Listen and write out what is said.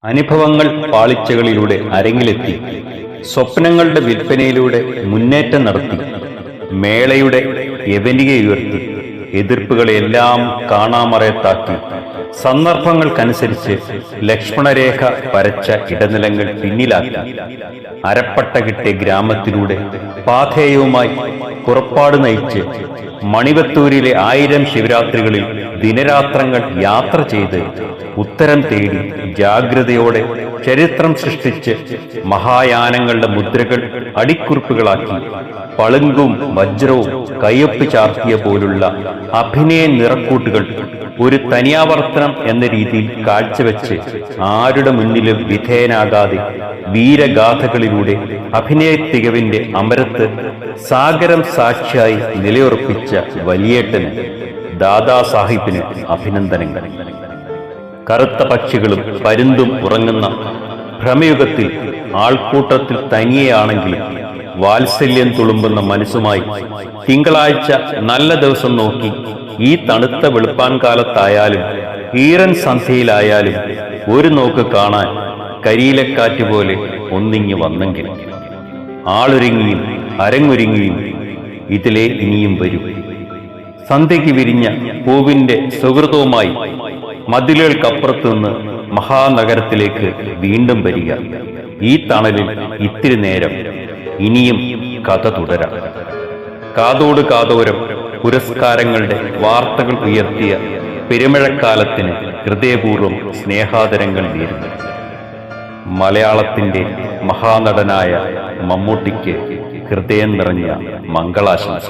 അനുഭവങ്ങൾ പാളിച്ചകളിലൂടെ അരങ്ങിലെത്തി, സ്വപ്നങ്ങളുടെ വിൽപ്പനയിലൂടെ മുന്നേറ്റം നടത്തി, മേളയുടെ യവനികയുയർത്തി, എതിർപ്പുകളെല്ലാം കാണാമറയത്താക്കി, സന്ദർഭങ്ങൾക്കനുസരിച്ച് ലക്ഷ്മണരേഖ വരച്ച ഇടനിലങ്ങൾ പിന്നിലാക്കി, അരപ്പട്ട കിട്ടിയ ഗ്രാമത്തിലൂടെ പാഥേയവുമായി പുറപ്പാട് നയിച്ച്, മണിവത്തൂരിലെ 1000 ശിവരാത്രികളിൽ ദിനരാത്രങ്ങൾ യാത്ര ചെയ്ത്, ഉത്തരം തേടി ജാഗ്രതയോടെ ചരിത്രം സൃഷ്ടിച്ച്, മഹായാനങ്ങളുടെ മുദ്രകൾ അടിക്കുറിപ്പുകളാക്കി, പളുങ്കും വജ്രവും കയ്യൊപ്പ് ചാർത്തിയ പോലുള്ള അഭിനയ നിറക്കൂട്ടുകൾ ഒരു തനിയാവർത്തനം എന്ന രീതിയിൽ കാഴ്ചവെച്ച്, ആരുടെ മുന്നിലും വിധേയനാകാതെ വീരഗാഥകളിലൂടെ അഭിനയ തികവിന്റെ അമരത്ത് സാഗരം സാക്ഷിയായി നിലയുറപ്പിച്ച വലിയേട്ടന്, ദാദാസാഹിബിന് അഭിനന്ദനങ്ങൾ. കറുത്ത പക്ഷികളും പരുന്തും ഉറങ്ങുന്ന ഭ്രമയുഗത്തിൽ ആൾക്കൂട്ടത്തിൽ തനിയെയാണെങ്കിലും വാത്സല്യം തുളുമ്പുന്ന മനസ്സുമായി തിങ്കളാഴ്ച നല്ല ദിവസം നോക്കി, ഈ തണുത്ത വെളുപ്പാൻ കാലത്തായാലും ഈറൻ സന്ധ്യയിലായാലും ഒരു നോക്ക് കാണാൻ കരിയിലക്കാറ്റ് പോലെ ഒന്നിങ്ങി വന്നെങ്കിൽ, ആളൊരുങ്ങിയും അരങ്ങൊരുങ്ങിയും ഇതിലെ ഇനിയും വരും. സന്ധ്യയ്ക്ക് വിരിഞ്ഞ പൂവിന്റെ സുഹൃതവുമായി മതിലുകൾക്കപ്പുറത്തു നിന്ന് മഹാനഗരത്തിലേക്ക് വീണ്ടും വരിക. ഈ തണലിൽ ഇത്തിരി നേരം ഇനിയും കഥ തുടരാം. കാതോട് കാതോരം പുരസ്കാരങ്ങളുടെ വാർത്തകൾ ഉയർത്തിയ പെരുമഴക്കാലത്തിന് ഹൃദയപൂർവ്വം സ്നേഹാദരങ്ങൾ നേരുന്നു. മലയാളത്തിന്റെ മഹാനടനായ മമ്മൂട്ടിക്ക് ഹൃദയം നിറഞ്ഞ മംഗളാശംസ.